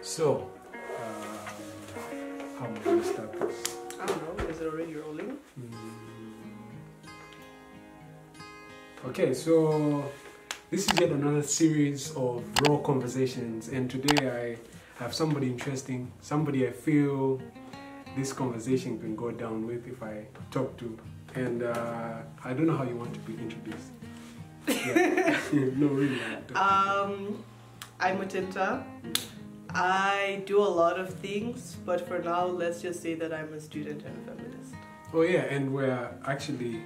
So, how am I going to start this? I don't know, is it already rolling? Okay, so this is yet another series of raw conversations, and today I have somebody interesting, somebody I feel this conversation can go down with if I talk to, and I don't know how you want to be introduced. Yeah. No, really. I'm Mutinta. I do a lot of things, but for now, let's just say that I'm a student and a feminist. Oh yeah, and we're actually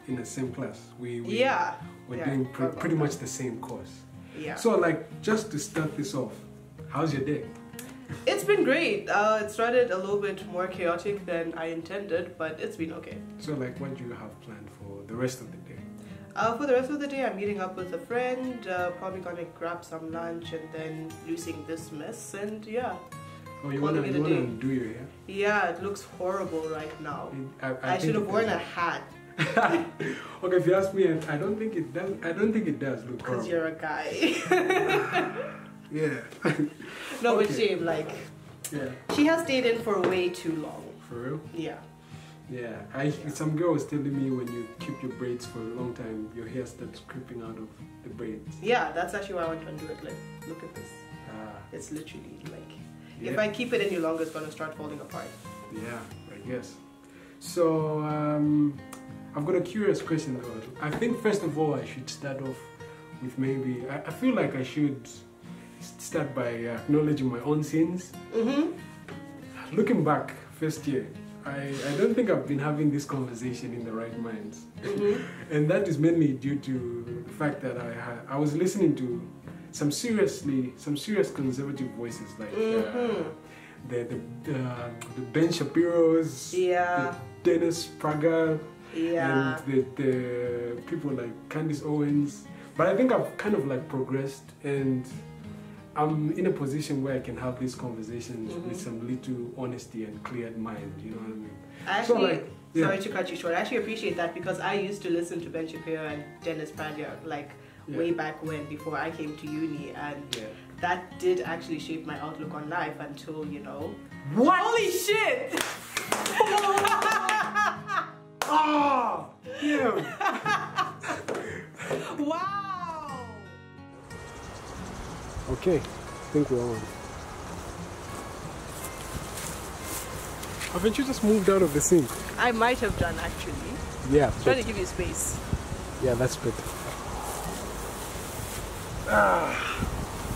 in the same class. We're doing pretty much the same course. Yeah. So like, just to start this off, how's your day? It's been great. It started a little bit more chaotic than I intended, but it's been okay. So like, what do you have planned for the rest of the day? For the rest of the day, I'm meeting up with a friend, probably gonna grab some lunch and then loosing this mess, and yeah. Oh, you wanna do your hair? Yeah, it looks horrible right now. I should have worn a hat. Okay, if you ask me, I don't think it does. I don't think it does look horrible. Because you're a guy. Yeah. No, okay. but shame, like. Yeah. She has stayed in for way too long. For real? Yeah. Yeah. Some girl was telling me when you keep your braids for a long time, your hair starts creeping out of the braids. Yeah, that's actually why I want to undo it. Like, look at this. It's literally like, if I keep it any longer, it's gonna start falling apart. Yeah, I guess. So, I've got a curious question though. I think first of all, I should start off with maybe, I feel like I should start by acknowledging my own sins. Looking back, first year, I don't think I've been having this conversation in the right minds. And that is mainly due to the fact that I was listening to some serious conservative voices like the Ben Shapiro's, the Dennis Prager, and the people like Candace Owens. But I think I've kind of like progressed, and I'm in a position where I can have these conversations with some little honesty and cleared mind, you know what I mean? Actually, sorry to cut you short, I actually appreciate that because I used to listen to Ben Shapiro and Dennis Prager like way back when, before I came to uni, and that did actually shape my outlook on life until, you know... What? Holy shit! Oh! Yeah! Wow! Okay, I think we're on. Haven't you just moved out of the sink? I might have done actually. Yeah. Trying to give you space. Yeah, that's better.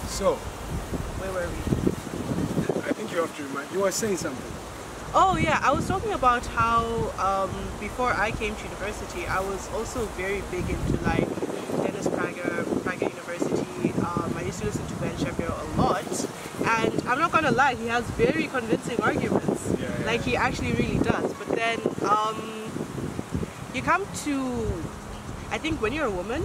So. Where were we? I think you have to remind. You were saying something. Oh yeah, I was talking about how before I came to university, I was also very big into like Dennis Prager University. I used to listen to Ben Shapiro a lot, and I'm not gonna lie, he has very convincing arguments. Like he actually really does. But then you come to, I think when you're a woman,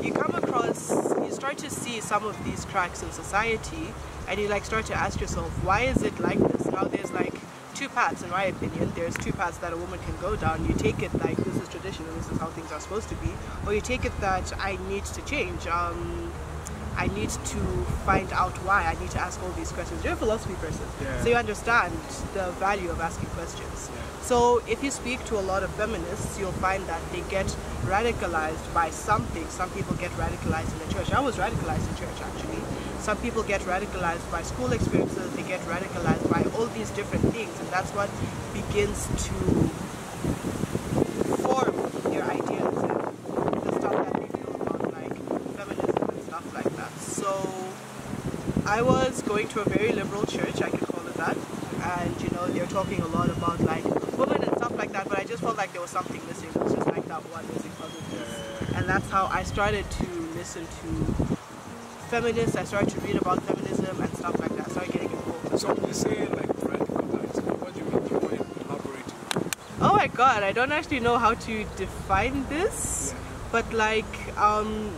you come across, you start to see some of these cracks in society, and you like start to ask yourself, why is it like this? Now there's like two paths, in my opinion. There's two paths that a woman can go down. You take it like this is tradition and this is how things are supposed to be, or you take it that I need to change. I need to find out why. I need to ask all these questions. You're a philosophy person, so you understand the value of asking questions. So if you speak to a lot of feminists, you'll find that they get radicalized by something. Some people get radicalized in the church. I was radicalized in church actually. Some people get radicalized by school experiences. They get radicalized by all these different things, and that's what begins to form your ideas and the stuff that they feel about like feminism and stuff like that. So I was going to a very liberal church, I could call it that, and you know they're talking a lot about like women and stuff like that, but I just felt like there was something missing. It was just like that one missing puzzle piece, and that's how I started to listen to feminists. I started to read about feminism and stuff like that. I started getting involved. So you say like radicalized, what do you mean? Do you mind elaborating? Oh my god, I don't actually know how to define this, but like I'm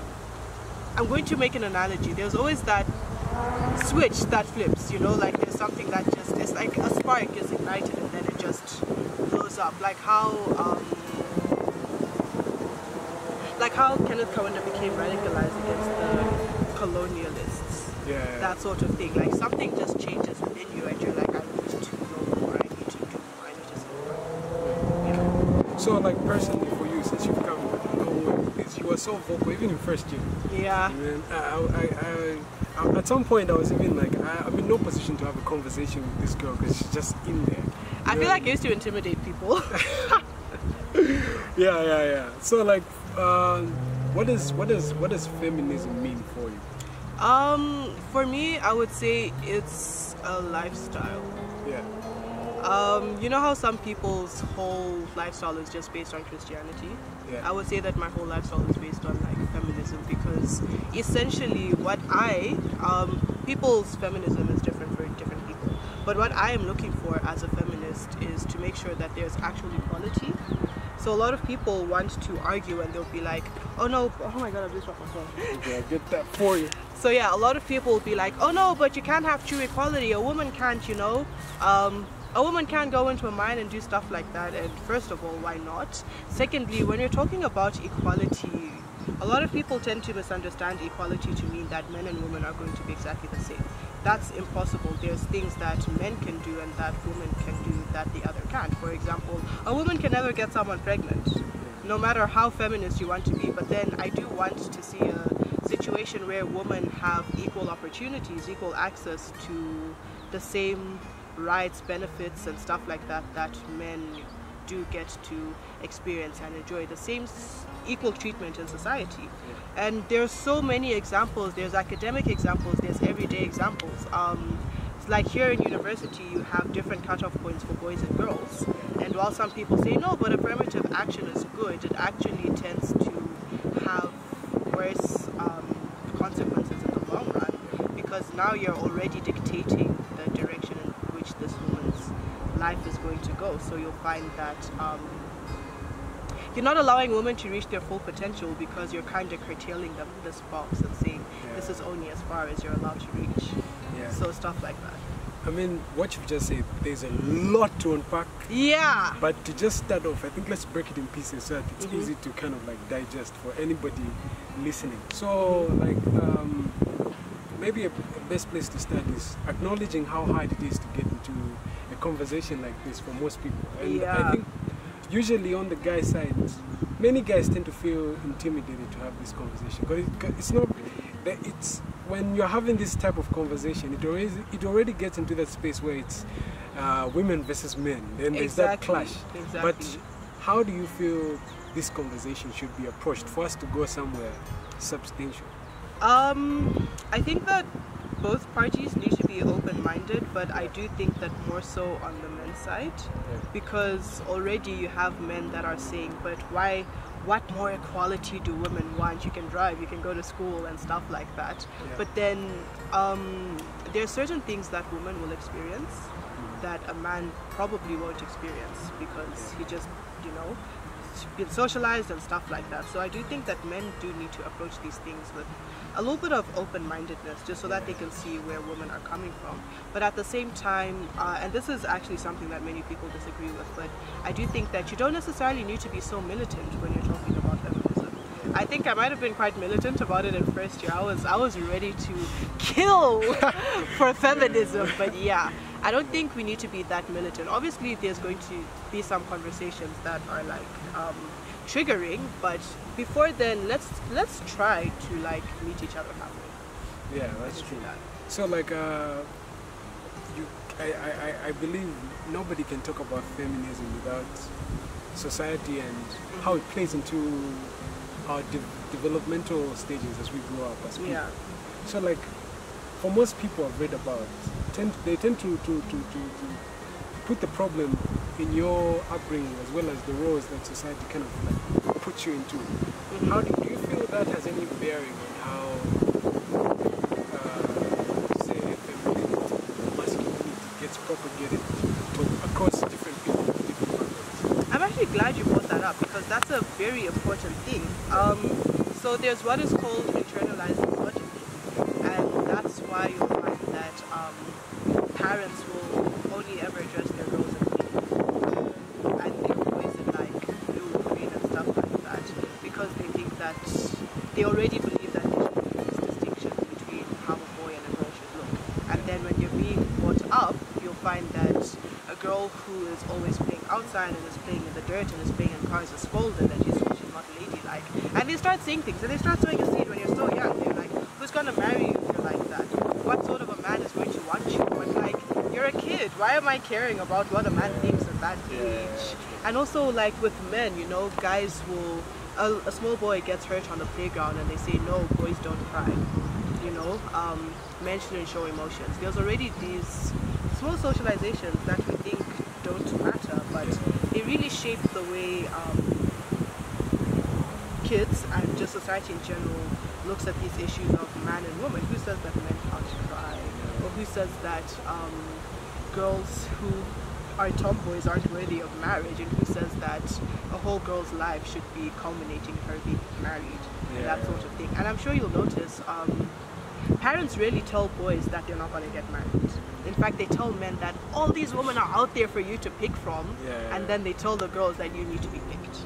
going to make an analogy. There's always that switch that flips, you know, like there's something that just, it's like a spark is ignited and then it just blows up. Like how Kenneth Kaunda became radicalized against the colonialists. that sort of thing. Like something just changes within you and you're like, I need to know more, I need to do more, I need to say more. Yeah. So like personally for you, since you've come a long way with this, you were so vocal, even in first year. Yeah. And at some point I was even like, I'm in no position to have a conversation with this girl because she's just in there. I feel like I used to intimidate people. Yeah. So like, what does feminism mean for you? For me, I would say it's a lifestyle. Yeah. You know how some people's whole lifestyle is just based on Christianity? Yeah. I would say that my whole lifestyle is based on like feminism, because essentially people's feminism is different for different people. But what I am looking for as a feminist is to make sure that there's actual equality. So a lot of people want to argue and they'll be like, oh no, oh my god, I've just dropped my phone. Okay, I'll get that for you. So yeah, a lot of people will be like, oh no, but you can't have true equality. A woman can't, a woman can't go into a mine and do stuff like that. And first of all, why not? Secondly, when you're talking about equality, a lot of people tend to misunderstand equality to mean that men and women are going to be exactly the same. That's impossible. There's things that men can do and that women can do that the other can't. For example, a woman can never get someone pregnant, no matter how feminist you want to be. But then I do want to see a situation where women have equal opportunities, equal access to the same rights, benefits and stuff like that that men do get to experience and enjoy, the same equal treatment in society. And there's so many examples. There's academic examples, there's everyday examples. It's like here in university you have different cutoff points for boys and girls, and while some people say no, but affirmative action is good, it actually tends to have worse consequences in the long run, because now you're already dictating the direction in which this woman's life is going to go. So you'll find that you're not allowing women to reach their full potential, because you're kind of curtailing them in this box and saying this is only as far as you're allowed to reach. So stuff like that. I mean, what you've just said, there's a lot to unpack. Yeah. But to just start off, I think let's break it in pieces so that it's easy to kind of like digest for anybody listening. So like maybe a best place to start is acknowledging how hard it is to get into a conversation like this for most people. And I think usually on the guy side, many guys tend to feel intimidated to have this conversation, because it's not, it's when you're having this type of conversation, it already gets into that space where it's women versus men, then there's that clash. But how do you feel this conversation should be approached for us to go somewhere substantial? I think that both parties need to be open-minded, but I do think that more so on the men's side, because already you have men that are saying, but why, what more equality do women want? You can drive, you can go to school and stuff like that. But then there are certain things that women will experience that a man probably won't experience, because he just, been socialized and stuff like that. So I do think that men do need to approach these things with a little bit of open-mindedness, just so that they can see where women are coming from. But at the same time, and this is actually something that many people disagree with, but I do think that you don't necessarily need to be so militant when you're talking about feminism. I think I might have been quite militant about it in first year. I was ready to kill for feminism, but yeah, I don't think we need to be that militant. Obviously, there's going to be some conversations that are like triggering, but before then, let's try to like meet each other halfway. Yeah, that's true. So like, I believe nobody can talk about feminism without society and how it plays into our developmental stages as we grow up as people. Yeah. So like, for most people I've read about, they tend to put the problem in your upbringing as well as the roles that society kind of like puts you into. How do you feel that has any bearing on how, say, femininity, masculinity gets propagated across different people, different backgrounds? I'm actually glad you brought that up, because that's a very important thing. So there's what is called internalized misogyny, and that's why you'll find that parents will only ever address their girls as people, and they always in like blue, green and stuff like that, because they think that they already believe that there should be this distinction between how a boy and a always playing outside and is playing in the dirt and is playing in cars is scolded and she's not ladylike. And they start saying things and they start sowing a seed when you're so young. They're like, who's gonna marry you if you're like that? What sort of a man is going to want you? But like, you're a kid. Why am I caring about what a man thinks at that age? And also like with men, you know, guys will, a small boy gets hurt on the playground and they say, no, boys don't cry. You know, men shouldn't show emotions. There's already these small socializations that we think don't matter, but they really shape the way kids and just society in general looks at these issues of man and woman. Who says that men can't cry? Or who says that girls who are tomboys aren't worthy of marriage? And who says that a whole girl's life should be culminating in her being married? And that sort of thing. And I'm sure you'll notice parents really tell boys that they're not going to get married. In fact, they tell men that all these women are out there for you to pick from, and then they tell the girls that you need to be picked.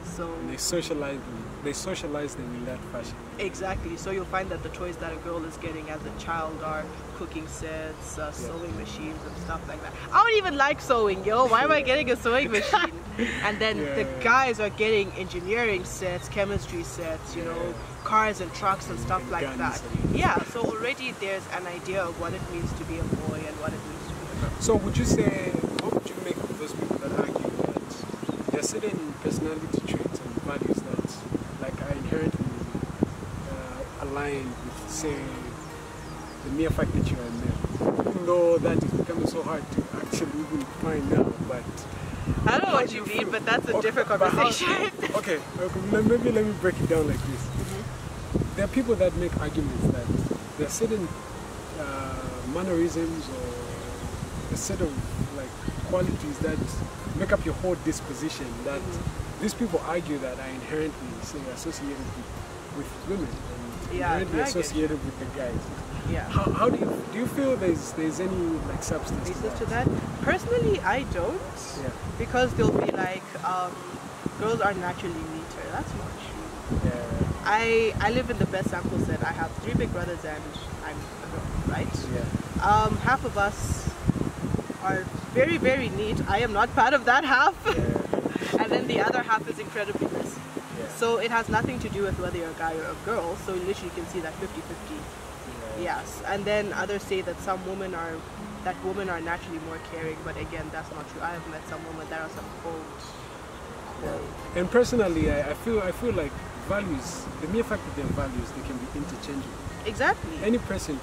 So and they socialize them in that fashion. Exactly. So you'll find that the toys that a girl is getting as a child are cooking sets, sewing machines and stuff like that. I don't even like sewing, yo. Why am I getting a sewing machine? And then the guys are getting engineering sets, chemistry sets, you know, cars and trucks and stuff like that. So already there's an idea of what it means to be a boy and what it means to be a girl. So would you say, what would you make of those people that argue that there are certain personality traits and values that like are inherently aligned with, say, the mere fact that you're a male? Even though that is becoming so hard to actually even find out, but I don't know what you mean, but that's a different conversation. Okay, maybe let me break it down like this. There are people that make arguments that there are certain mannerisms or a set of like qualities that make up your whole disposition that these people argue that are inherently, say, associated with women and inherently associated with the guys. How do you feel there's any like substance to that? Personally, I don't. Because they'll be like, girls are naturally neater. That's not true. I live in the best sample set. I have 3 big brothers and I'm a girl, right? Half of us are very, very neat. I am not part of that half. And then the other half is incredibly messy. So it has nothing to do with whether you're a guy or a girl. So you literally can see that 50-50. Yes. And then others say that women are naturally more caring, but again, that's not true. I have met some women that are some cold. And personally, I feel like values, the mere fact that they're values, they can be interchangeable. Exactly. Any person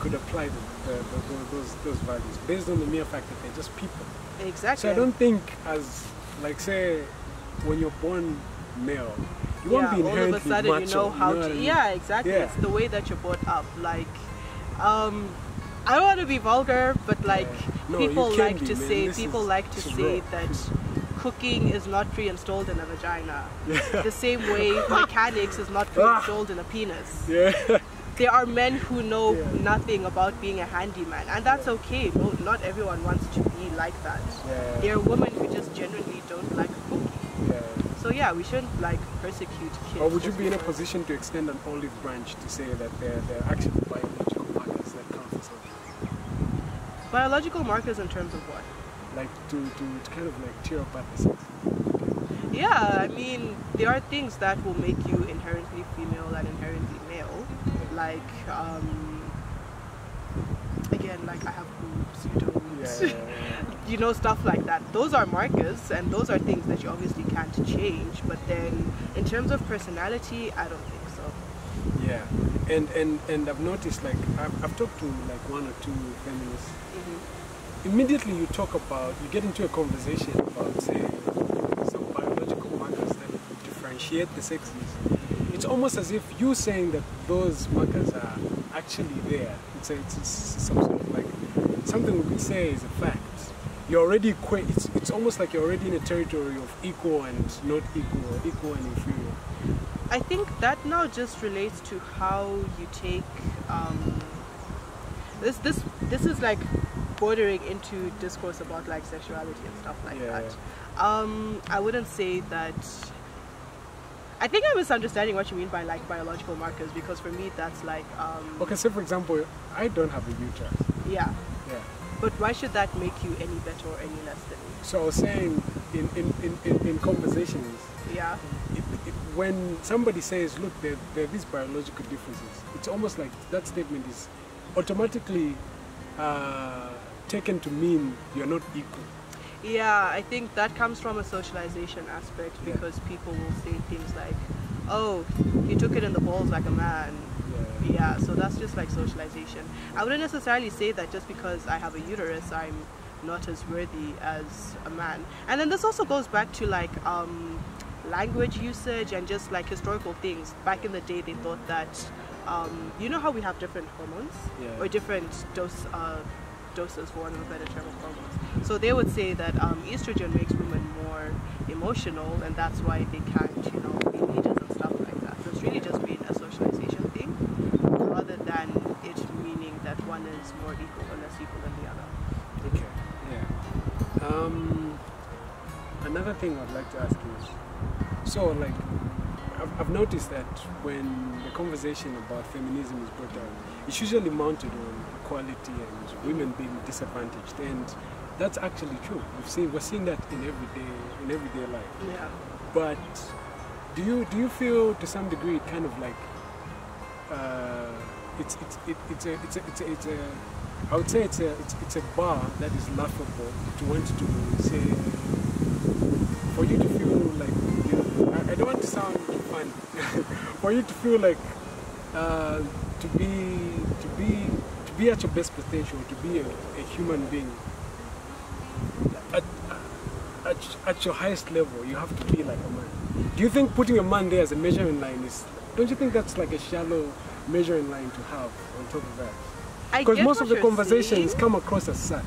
could apply those values based on the mere fact that they're just people. Exactly. So I don't think as, like, say, when you're born male, you won't be inherently all of a sudden macho, you know how to. Exactly. It's the way that you're brought up. Like, I don't want to be vulgar, but like people like to say that cooking is not pre-installed in a vagina. The same way mechanics is not pre-installed in a penis. There are men who know nothing about being a handyman, and that's okay. No, not everyone wants to be like that. There are women who just genuinely don't like cooking. So we shouldn't like persecute kids. Or would you be in a position to extend an olive branch to say that there are actually biological markers that count for something? Biological markers in terms of what? Like to kind of like tear apart the sex. I mean, there are things that will make you inherently female and inherently male. Like, again, like I have boobs, you don't. You know, stuff like that. Those are markers, and those are things that you obviously can't change. But then, in terms of personality, I don't think so. And I've noticed, like, I've talked to like 1 or 2 feminists. Immediately you get into a conversation about, say, some biological markers that differentiate the sexes. It's almost as if you saying that those markers are actually there. It's some sort of like something we could say is a fact. You're already it's almost like you're already in a territory of equal and not equal, or equal and inferior. I think that now just relates to how you take this is like bordering into discourse about like sexuality and stuff like that. I wouldn't say that. I think I'm misunderstanding what you mean by like biological markers, because for me that's like okay, so for example, I don't have a uterus. But why should that make you any better or any less than me? So I was saying in conversations, Yeah. When somebody says, look, there are these biological differences, it's almost like that statement is automatically taken to mean you're not equal. Yeah, I think that comes from a socialization aspect, because people will say things like, oh, he took it in the balls like a man. Yeah, so that's just like socialization. I wouldn't necessarily say that just because I have a uterus, I'm not as worthy as a man. And then this also goes back to like language usage and just like historical things. Back in the day, they thought that, you know how we have different hormones or different doses, for want of a better term, of hormones. So they would say that estrogen makes women more emotional, and that's why they can't, you know, be leaders and stuff like that. So it's really just been a socialization thing, rather than it meaning that one is more equal or less equal than the other. Okay. Yeah. Another thing I'd like to ask you is, so like, I've noticed that when the conversation about feminism is brought up, it's usually mounted on equality and women being disadvantaged, and that's actually true. We're seeing that in everyday life. Yeah. But do you feel to some degree it kind of like it's a I would say it's a bar that is laughable to want to say, for you to feel like, you know, I don't want to sound funny, for you to feel like to be at your best potential, to be a human being at your highest level, you have to be like a man. Do you think putting a man there as a measuring line is, don't you think that's like a shallow measuring line to have on top of that? Because most of the conversations come across as such.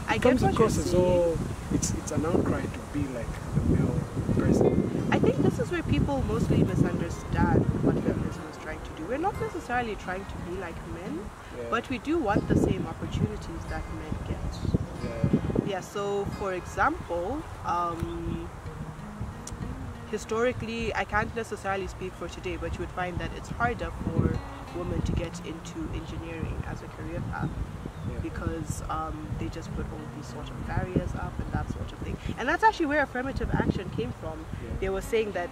It comes across as though it's an outcry to be like a male person. I think this is where people mostly misunderstand what feminism is trying to do. We're not necessarily trying to be like men, but we do want the same opportunities that men get. Yeah, so for example, historically, I can't necessarily speak for today, but you would find that it's harder for women to get into engineering as a career path, because they just put all these sort of barriers up and that sort of thing. And that's actually where affirmative action came from. They were saying that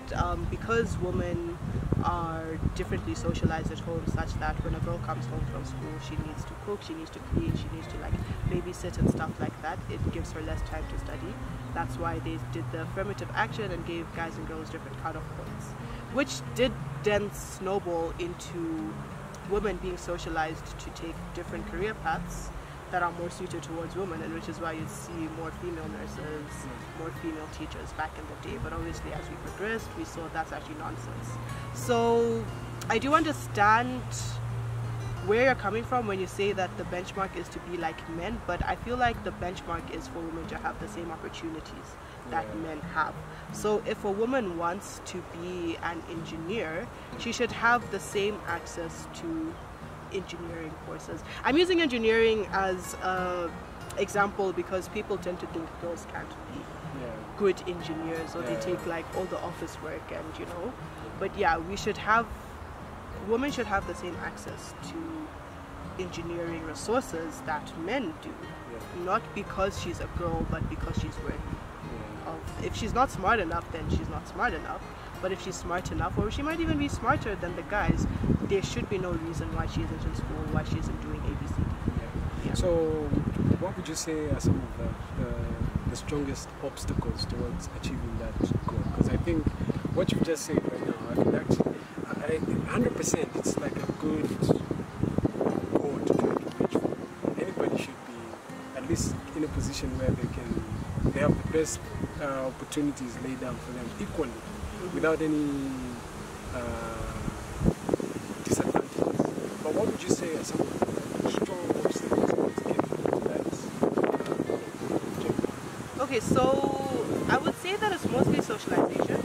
because women are differently socialized at home, such that when a girl comes home from school, she needs to cook, she needs to clean, she needs to like babysit and stuff like that, it gives her less time to study. That's why they did the affirmative action and gave guys and girls different cutoff points, which did then snowball into women being socialized to take different career paths that are more suited towards women, and which is why you see more female nurses, more female teachers back in the day. But obviously as we progressed, we saw that's actually nonsense. So I do understand where you're coming from when you say that the benchmark is to be like men, but I feel like the benchmark is for women to have the same opportunities that men have. So if a woman wants to be an engineer, she should have the same access to engineering courses. I'm using engineering as an example because people tend to think girls can't be good engineers, or they take like all the office work, and you know. But yeah, women should have the same access to engineering resources that men do, not because she's a girl, but because she's worthy. If she's not smart enough, then she's not smart enough. But if she's smart enough, or she might even be smarter than the guys, there should be no reason why she isn't in school, why she isn't doing ABCD. So what would you say are some of the strongest obstacles towards achieving that goal? Because I think what you've just said right now, I could actually, 100%, it's like a good goal to try to reach for. Anybody should be at least in a position where they have the best opportunities laid down for them equally, without any disadvantages. But what would you say are some of the strong obstacles to getting to that objective? Okay, so I would say that it's mostly socialization,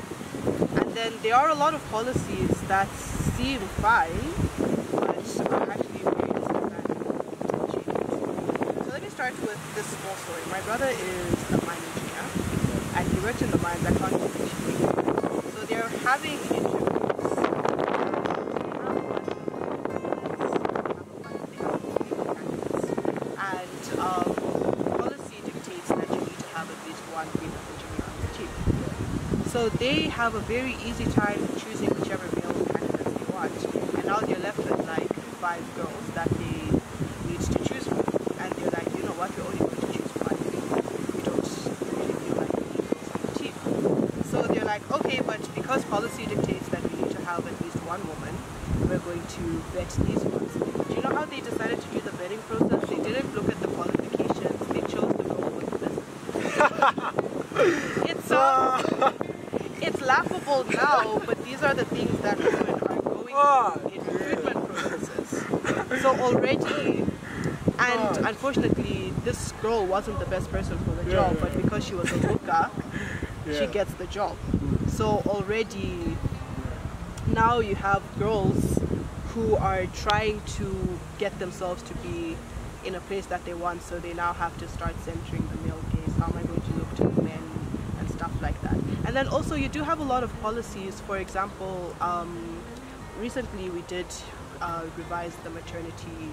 and then there are a lot of policies that seem fine, but are actually very disadvantaging. So let me start with this small story. My brother is a mine engineer, and he works in the mines. I can't teach him. So they're having interviews. And So they have a very easy time choosing whichever male candidates they want, and now they're left with like 5 girls that they need to choose from, and they're like, you know what, we're only going to choose 5 because we don't really feel like we need those on the team. So they're like, okay, but because policy dictates that we need to have at least 1 woman, we're going to vet these ones. Do you know how they decided to do the vetting process? They didn't look at the qualifications, they chose the girl with the best. It's laughable now, but these are the things that women are going through in recruitment processes. So already, and unfortunately, this girl wasn't the best person for the job, but because she was a hooker, she gets the job. So already, now you have girls who are trying to get themselves to be in a place that they want, so they now have to start centering the male gaze. How am I going to look to the men and stuff like that? And then also you do have a lot of policies. For example, recently we did revise the maternity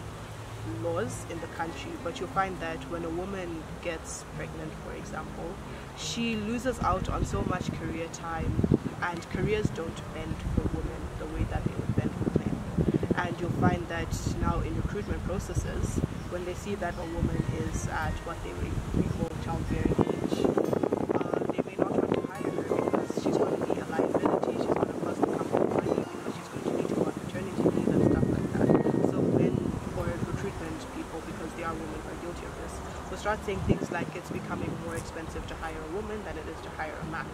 laws in the country, but you'll find that when a woman gets pregnant, for example, she loses out on so much career time, and careers don't bend for women the way that they would bend for men. And you'll find that now in recruitment processes, when they see that a woman is at what they would call childbearing age, they may not want to hire her because she's going to be a liability, she's going to cost the company money because she's going to need to go on maternity leave and stuff like that. So when, for recruitment people, because they are women who are guilty of this, will start saying things like it's becoming more expensive to hire a woman than it is to hire a man.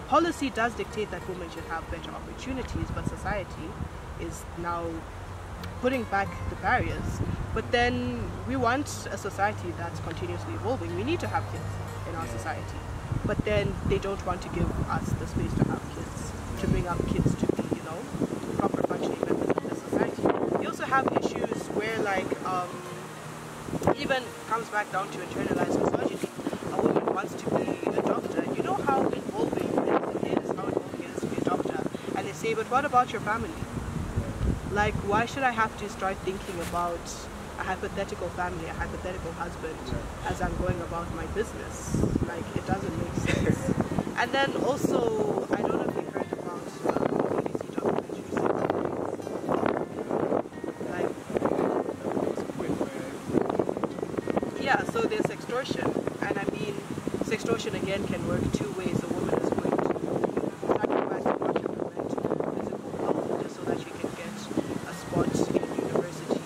Policy does dictate that women should have better opportunities, but society is now putting back the barriers. But then we want a society that's continuously evolving. We need to have kids in our society, but then they don't want to give us the space to have kids, to bring up kids to be, you know, proper functioning members of the society. We also have issues where, like, even comes back down to internalized misogyny. A woman wants to be a doctor. You know how involving it is, how involving it is to be a doctor. And they say, but what about your family? Like, why should I have to start thinking about a hypothetical family, a hypothetical husband, as I'm going about my business? Like, it doesn't make sense. And then also, I don't know if you heard about BBC documentaries. Like, yeah, so there's extortion. And I mean, sextortion again can work 2 ways. A woman is going to sacrifice a bunch of her physical health just so that she can get a spot in university,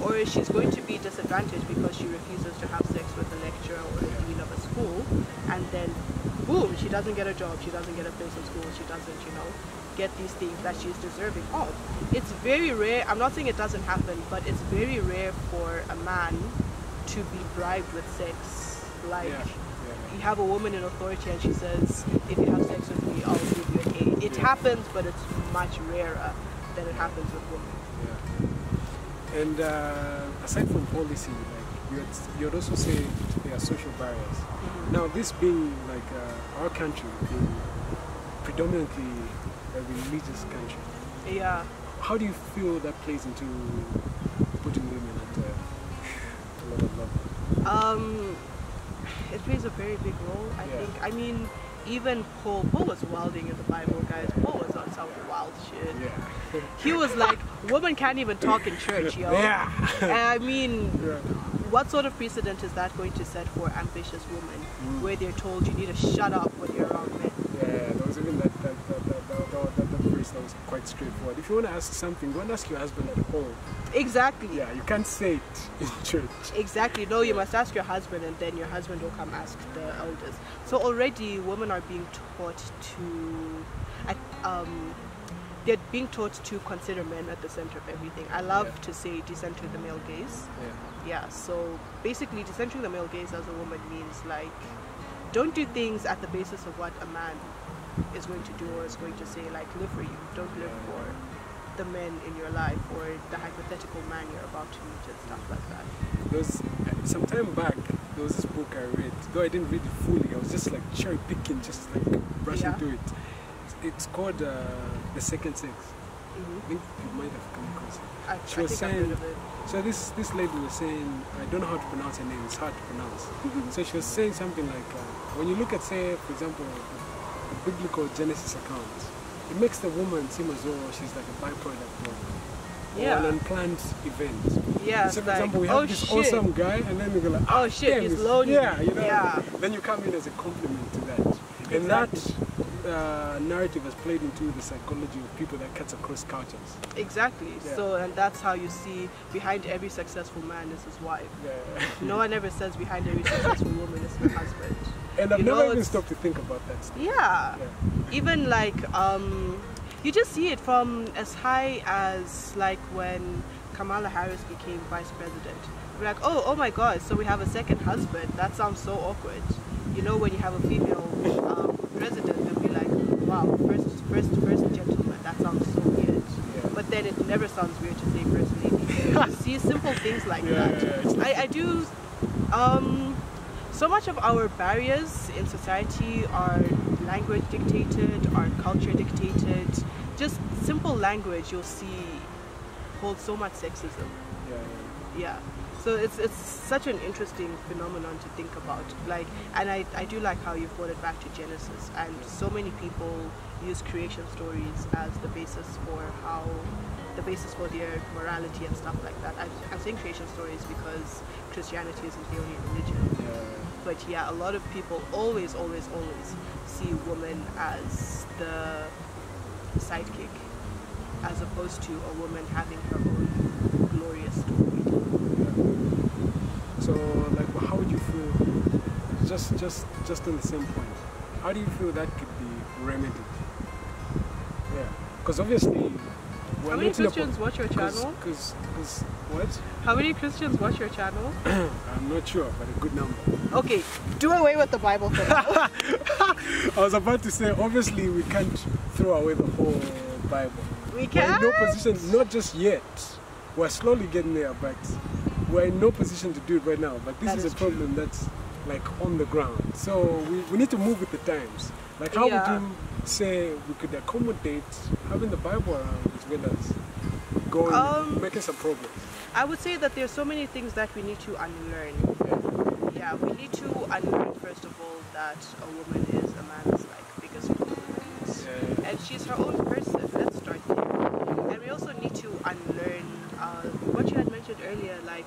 or she's going to be disadvantaged because she refuses to have sex with a lecturer or a dean of a school, and then boom, she doesn't get a job, she doesn't get a place in school, she doesn't, you know, get these things that she's deserving of. It's very rare, I'm not saying it doesn't happen, but it's very rare for a man to be bribed with sex. Like, you have a woman in authority and she says, if you have sex with me, I'll give you an A. It happens, but it's much rarer than it happens with women. And aside from policy, like you'd also say there are social barriers. Now, this being like our country being predominantly a religious country, how do you feel that plays into putting women at a lot of level? It plays a very big role, I think. I mean, even Paul was wilding in the Bible, guys. Paul was on some wild shit. He was like, women can't even talk in church, yo. And I mean, what sort of precedent is that going to set for ambitious women, where they're told you need to shut up when you're around men? There was even that verse that was quite straightforward. If you want to ask something, go and ask your husband at home. Exactly. Yeah, you can't say it in church. Exactly. No, you must ask your husband, and then your husband will come ask the elders. So already women are being taught to, they're being taught to consider men at the center of everything. I love to say decenter the male gaze. So basically decentering the male gaze as a woman means, like, don't do things at the basis of what a man is going to do or is going to say, like, live for you. Don't live for the men in your life or the hypothetical man you're about to meet and stuff like that. There was, some time back, there was this book I read, though I didn't read it fully, I was just like cherry picking, just like brushing through it. It's called The Second Sex. I think you might have come across it. She was saying, so this lady was saying, I don't know how to pronounce her name, it's hard to pronounce. So she was saying something like, when you look at, say, for example, a biblical Genesis account, it makes the woman seem as though she's like a byproduct of an unplanned event. Yeah. So for example, we have this awesome guy, and then we go like, oh shit, damn, he's lonely. Yeah, you know. Then you come in as a compliment to that. Exactly. And that narrative has played into the psychology of people that cuts across cultures. Exactly. Yeah. So, and that's how you see behind every successful man is his wife. Yeah. No one ever says behind every successful woman is her husband. And I've never even stopped to think about that stuff. Yeah. Even like, you just see it from as high as like when Kamala Harris became vice president. We're like, oh my God, so we have a second husband. That sounds so awkward. You know, when you have a female president, they'll be like, wow, first gentleman. That sounds so weird. Yeah. But then it never sounds weird to say first lady. You see simple things like that. I do. So much of our barriers in society are language dictated, are culture dictated. Just simple language, you'll see, holds so much sexism. Yeah. So it's such an interesting phenomenon to think about. Like, and I do like how you've brought it back to Genesis. And so many people use creation stories as the basis for their morality and stuff like that. I'm saying creation stories because Christianity isn't the only religion. But yeah, a lot of people always see woman as the sidekick, as opposed to a woman having her own glorious story. So, like, how would you feel? Just on the same point, how do you feel that could be remedied? Yeah, because obviously. How many Christians watch your channel? Because what? How many Christians watch your channel? I'm not sure, but a good number. Okay, do away with the Bible for now. I was about to say, obviously we can't throw away the whole Bible. We can't? We're in no position, not just yet. We're slowly getting there, but we're in no position to do it right now. But this is a problem that's like on the ground. So we need to move with the times. Like how would you say we could accommodate having the Bible around as well as going, making some progress? I would say that there's so many things that we need to unlearn. Yeah, we need to unlearn first of all that a woman is a man's like biggest compliment. And she's her own person. Let's start there. And we also need to unlearn what you had mentioned earlier, like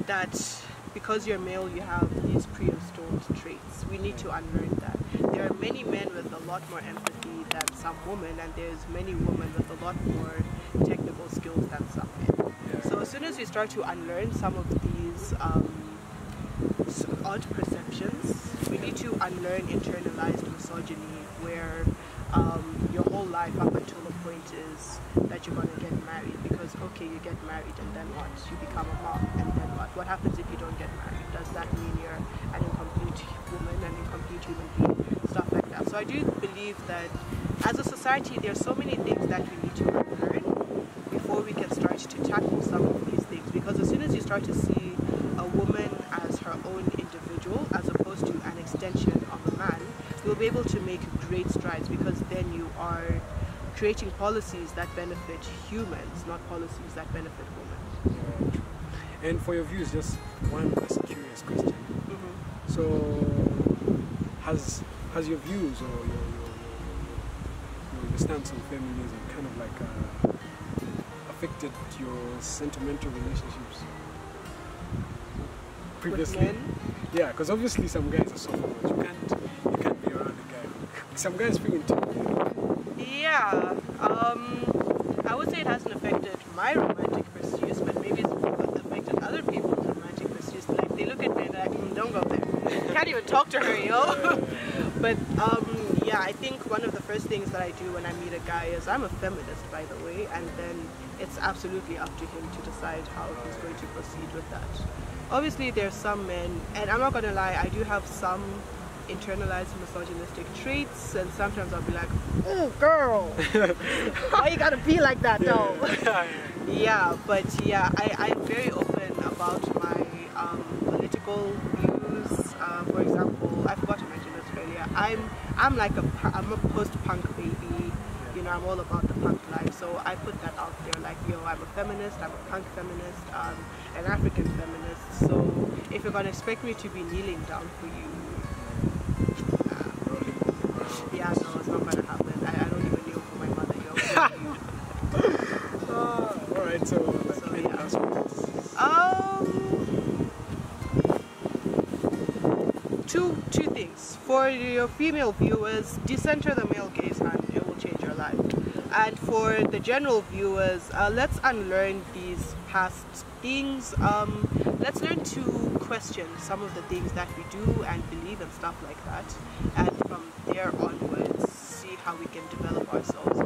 that because you're male you have these pre-installed traits. We need to unlearn that. There are many men with a lot more empathy than some women, and there's many women with a lot more technical skills than some men. So as soon as we start to unlearn some of these odd perceptions, we need to unlearn internalized misogyny where your whole life up until the point is that you're going to get married because, okay, you get married and then what? You become a mom and then what? What happens if you don't get married? Does that mean you're an incomplete woman, an incomplete human being? Stuff like that. So I do believe that as a society there's so many things that we need to unlearn before we can start to tackle some of these things, because as soon as you start to see a woman as her own individual as opposed to an extension of a man, you'll be able to make great strides, because then you are creating policies that benefit humans, not policies that benefit women. And for your views, just one last curious question. So has your views or your stance on feminism kind of like affected your sentimental relationships previously? With men? Yeah, because obviously some guys are soft. You can't be around a guy. Some guys feel intimidated. Yeah, I would say it hasn't affected my romantic pursuits, but maybe it's affected other people's romantic pursuits. Like they look at me and they're like, don't go there. Can't even talk to her, yo. But yeah, I think one of the first things that I do when I meet a guy is, I'm a feminist, by the way, and then it's absolutely up to him to decide how he's going to proceed with that. Obviously, there's some men, and I'm not gonna lie, I do have some internalized misogynistic traits, and sometimes I'll be like, oh girl, why you gotta be like that though? Yeah, but yeah, I'm very open about my political views. For example, I forgot to mention this earlier, I'm a post-punk baby. You know, I'm all about the punk life, so I put that out there like, yo, I'm a feminist, I'm a punk feminist, an African feminist, so if you're gonna expect me to be kneeling down for you, not gonna happen. I don't even kneel for my mother, yo. Alright, so like any last words? Two things. For your female viewers, decenter the male gaze and it will change your life. And for the general viewers, let's unlearn these past things. Let's learn to question some of the things that we do and believe and stuff like that. And from there onwards, see how we can develop ourselves